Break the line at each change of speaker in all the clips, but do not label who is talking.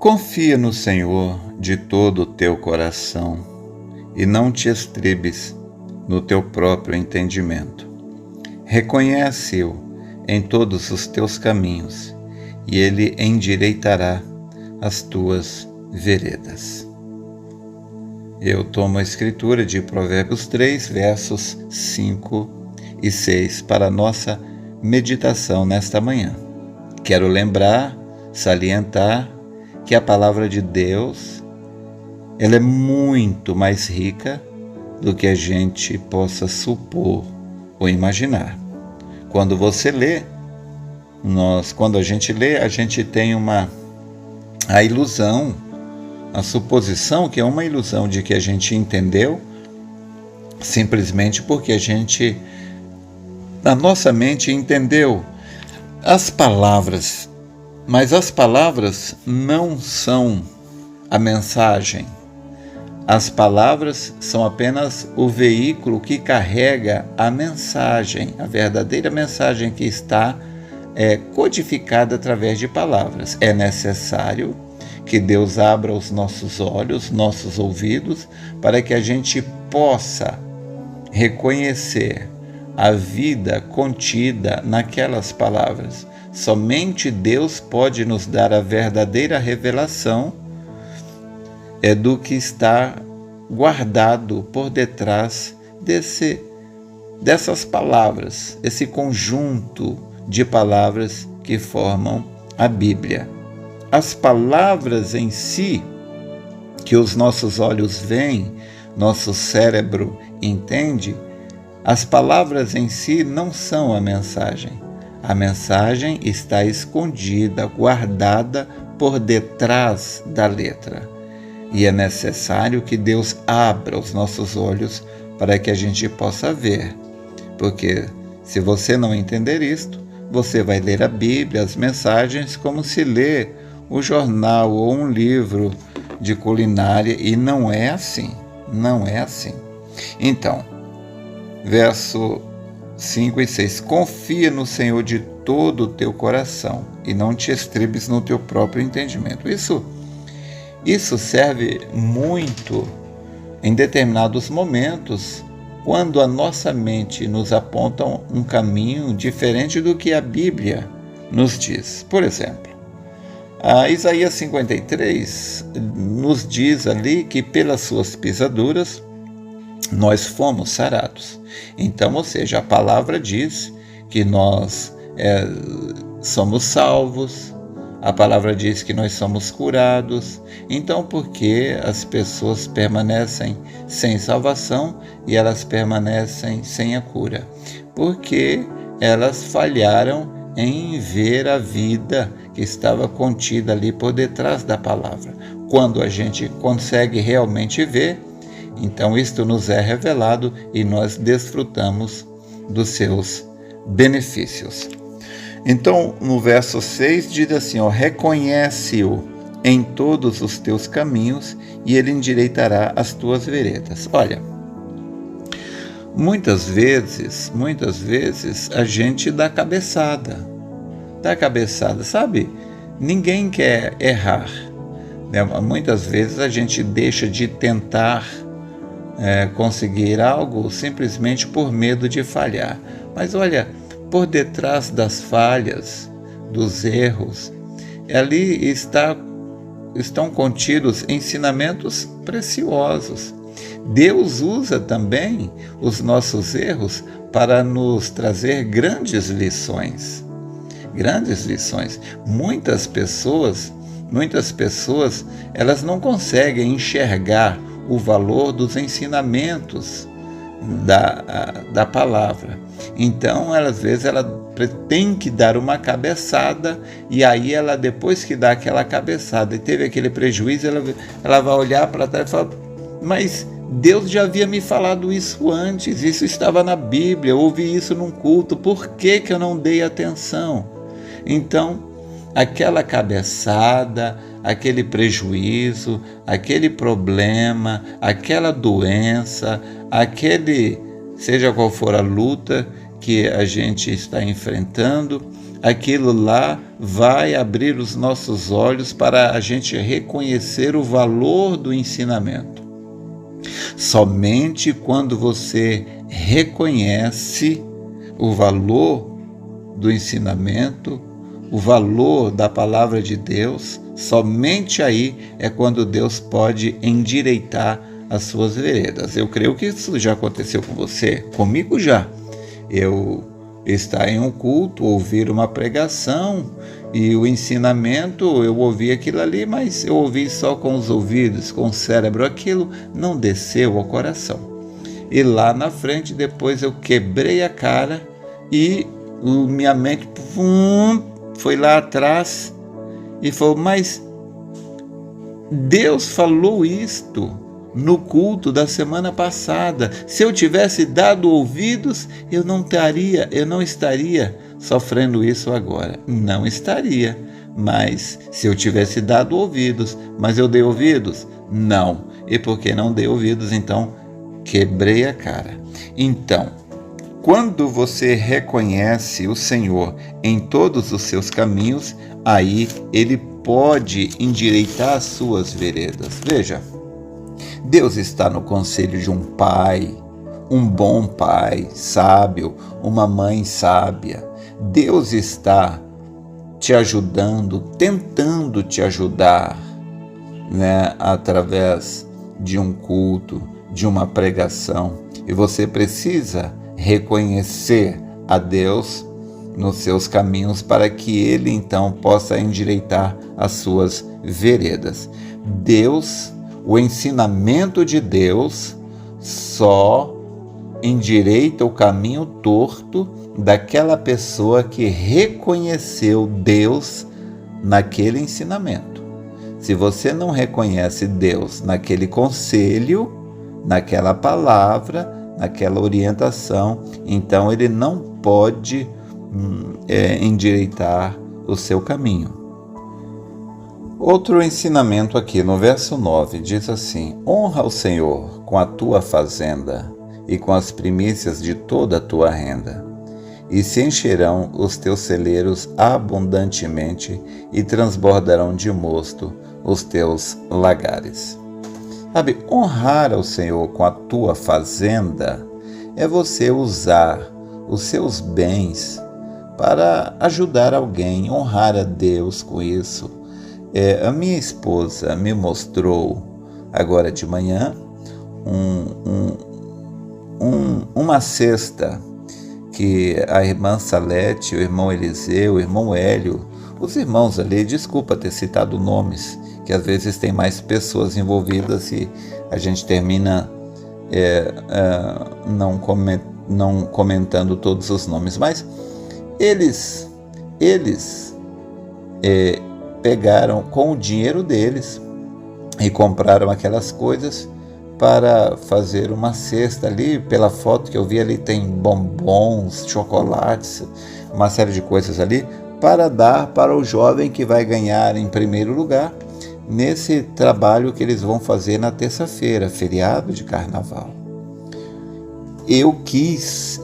Confia no Senhor de todo o teu coração e não te estribes no teu próprio entendimento. Reconhece-o em todos os teus caminhos e ele endireitará as tuas veredas. Eu tomo a escritura de Provérbios 3, versos 5 e 6 para a nossa meditação nesta manhã. Quero lembrar, salientar que a palavra de Deus, ela é muito mais rica do que a gente possa supor ou imaginar. Quando você lê, quando a gente lê, a gente tem a ilusão, a suposição que é uma ilusão de que a gente entendeu, simplesmente porque a nossa mente entendeu as palavras, mas as palavras não são a mensagem. As palavras são apenas o veículo que carrega a mensagem, a verdadeira mensagem que está codificada através de palavras. É necessário que Deus abra os nossos olhos, nossos ouvidos, para que a gente possa reconhecer a vida contida naquelas palavras. Somente Deus pode nos dar a verdadeira revelação do que está guardado por detrás dessas palavras, esse conjunto de palavras que formam a Bíblia. As palavras em si, que os nossos olhos veem, nosso cérebro entende, as palavras em si não são a mensagem. A mensagem está escondida, guardada por detrás da letra. E é necessário que Deus abra os nossos olhos para que a gente possa ver. Porque se você não entender isto, você vai ler a Bíblia, as mensagens, como se lê o jornal ou um livro de culinária, e não é assim, não é assim. Então, verso 5 e 6, confia no Senhor de todo o teu coração e não te estribes no teu próprio entendimento. Isso serve muito em determinados momentos, quando a nossa mente nos aponta um caminho diferente do que a Bíblia nos diz. Por exemplo, a Isaías 53 nos diz ali que pelas suas pisaduras nós fomos sarados. Então, ou seja, a palavra diz que nós somos salvos, a palavra diz que nós somos curados. Então, por que as pessoas permanecem sem salvação e elas permanecem sem a cura? Porque elas falharam em ver a vida que estava contida ali por detrás da palavra. Quando a gente consegue realmente ver, então isto nos é revelado e nós desfrutamos dos seus benefícios. Então, no verso 6 diz assim, reconhece-o em todos os teus caminhos e ele endireitará as tuas veredas. Olha, muitas vezes a gente dá cabeçada, sabe? Ninguém quer errar, né? Muitas vezes a gente deixa de tentar conseguir algo simplesmente por medo de falhar. Mas olha, por detrás das falhas, dos erros, ali estão contidos ensinamentos preciosos. Deus usa também os nossos erros para nos trazer grandes lições. Muitas pessoas, elas não conseguem enxergar o valor dos ensinamentos da palavra. Então, às vezes, ela tem que dar uma cabeçada, e aí ela, depois que dá aquela cabeçada e teve aquele prejuízo, ela vai olhar para trás e falar, mas Deus já havia me falado isso antes, isso estava na Bíblia, eu ouvi isso num culto, por que eu não dei atenção? Então, aquela cabeçada, aquele prejuízo, aquele problema, aquela doença, seja qual for a luta que a gente está enfrentando, aquilo lá vai abrir os nossos olhos para a gente reconhecer o valor do ensinamento. Somente quando você reconhece o valor do ensinamento, o valor da palavra de Deus, somente aí é quando Deus pode endireitar as suas veredas. Eu creio que isso já aconteceu com você, comigo já. Eu estar em um culto, ouvir uma pregação e o ensinamento, eu ouvi aquilo ali, mas eu ouvi só com os ouvidos, com o cérebro, aquilo não desceu ao coração. E lá na frente, depois eu quebrei a cara e minha mente foi lá atrás e falou, mas Deus falou isto no culto da semana passada. Se eu tivesse dado ouvidos, eu não estaria sofrendo isso agora. Não estaria. Mas se eu tivesse dado ouvidos, mas eu dei ouvidos? Não. E porque não dei ouvidos, então quebrei a cara. Então, quando você reconhece o Senhor em todos os seus caminhos, aí Ele pode endireitar as suas veredas. Veja, Deus está no conselho de um pai, um bom pai sábio, uma mãe sábia. Deus está te ajudando, tentando te ajudar, né, através de um culto, de uma pregação. E você precisa reconhecer a Deus nos seus caminhos para que Ele então possa endireitar as suas veredas. O ensinamento de Deus só endireita o caminho torto daquela pessoa que reconheceu Deus naquele ensinamento. Se você não reconhece Deus naquele conselho, naquela palavra, naquela orientação, então Ele não pode endireitar o seu caminho. Outro ensinamento aqui no verso 9 diz assim: honra o Senhor com a tua fazenda e com as primícias de toda a tua renda, e se encherão os teus celeiros abundantemente e transbordarão de mosto os teus lagares. Sabe, honrar ao Senhor com a tua fazenda é você usar os seus bens para ajudar alguém, honrar a Deus com isso. A minha esposa me mostrou agora de manhã uma cesta que a irmã Salete, o irmão Eliseu, o irmão Hélio, os irmãos ali, desculpa ter citado nomes, que às vezes tem mais pessoas envolvidas e a gente termina não comentando todos os nomes, mas eles pegaram com o dinheiro deles e compraram aquelas coisas para fazer uma cesta ali. Pela foto que eu vi ali tem bombons, chocolates, uma série de coisas ali para dar para o jovem que vai ganhar em primeiro lugar nesse trabalho que eles vão fazer na terça-feira, feriado de carnaval. Eu quis,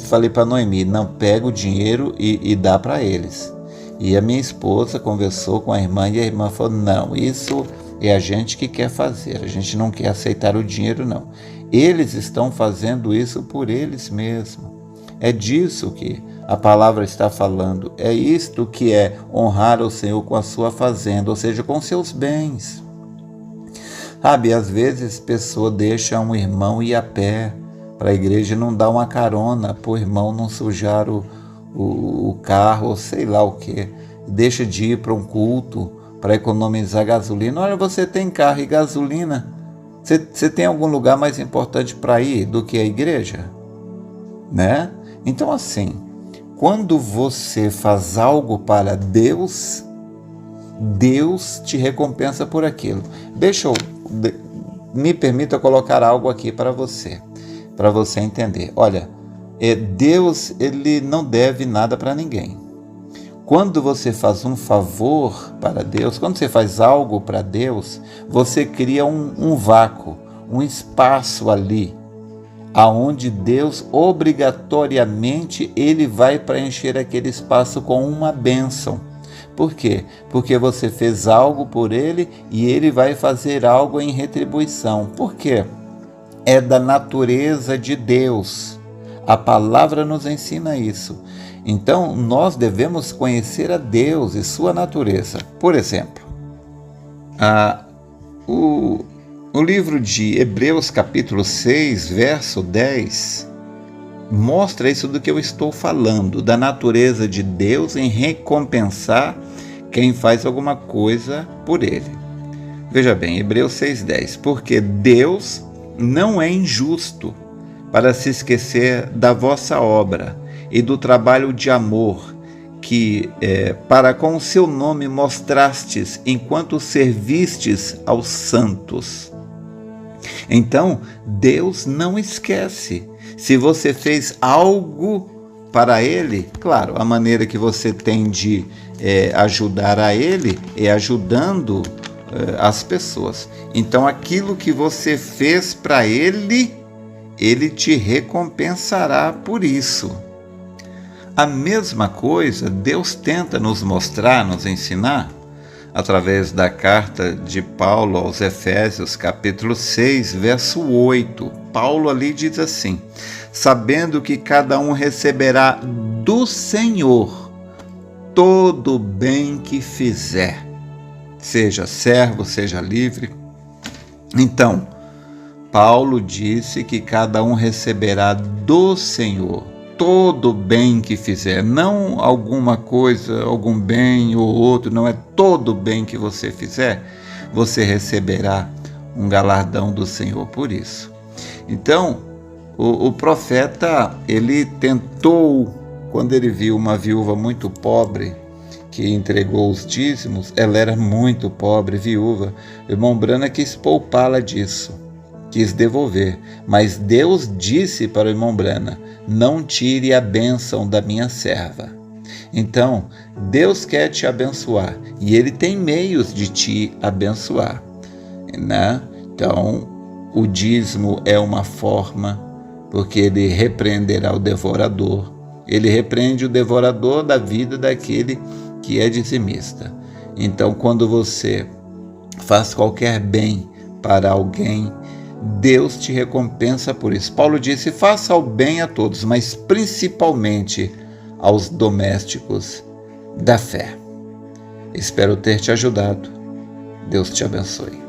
falei para Noemi, não, pega o dinheiro e dá para eles. E a minha esposa conversou com a irmã e a irmã falou, não, isso é a gente que quer fazer, a gente não quer aceitar o dinheiro não. Eles estão fazendo isso por eles mesmos. É disso que a palavra está falando, é isto que é honrar o Senhor com a sua fazenda, ou seja, com seus bens. Sabe, às vezes a pessoa deixa um irmão ir a pé para a igreja e não dá uma carona para o irmão não sujar o carro, ou sei lá o que, deixa de ir para um culto para economizar gasolina. Olha, você tem carro e gasolina, você tem algum lugar mais importante para ir do que a igreja? Né? Então assim, quando você faz algo para Deus, Deus te recompensa por aquilo. Me permita colocar algo aqui para você entender. Olha, Deus, ele não deve nada para ninguém. Quando você faz um favor para Deus, quando você faz algo para Deus, você cria um vácuo, um espaço ali, aonde Deus obrigatoriamente ele vai preencher aquele espaço com uma bênção. Por quê? Porque você fez algo por ele e ele vai fazer algo em retribuição. Por quê? É da natureza de Deus. A palavra nos ensina isso. Então, nós devemos conhecer a Deus e sua natureza. Por exemplo, o livro de Hebreus, capítulo 6, verso 10, mostra isso do que eu estou falando, da natureza de Deus em recompensar quem faz alguma coisa por ele. Veja bem, Hebreus 6,10, porque Deus não é injusto para se esquecer da vossa obra e do trabalho de amor que para com o seu nome mostrastes enquanto servistes aos santos. Então, Deus não esquece. Se você fez algo para Ele, claro, a maneira que você tem de ajudar a Ele é ajudando as pessoas. Então, aquilo que você fez para Ele, Ele te recompensará por isso. A mesma coisa Deus tenta nos mostrar, nos ensinar, através da carta de Paulo aos Efésios, capítulo 6, verso 8. Paulo ali diz assim: sabendo que cada um receberá do Senhor todo o bem que fizer, seja servo, seja livre. Então, Paulo disse que cada um receberá do Senhor todo o bem que fizer, não alguma coisa, algum bem ou outro, não é todo o bem que você fizer, você receberá um galardão do Senhor por isso. Então, o profeta, ele tentou, quando ele viu uma viúva muito pobre, que entregou os dízimos, ela era muito pobre, viúva, o irmão Brana quis poupá-la disso, quis devolver, mas Deus disse para o irmão Brana: não tire a bênção da minha serva. Então, Deus quer te abençoar e Ele tem meios de te abençoar, né? Então, o dízimo é uma forma, porque Ele repreenderá o devorador. Ele repreende o devorador da vida daquele que é dizimista. Então, quando você faz qualquer bem para alguém, Deus te recompensa por isso. Paulo disse: faça o bem a todos, mas principalmente aos domésticos da fé. Espero ter te ajudado. Deus te abençoe.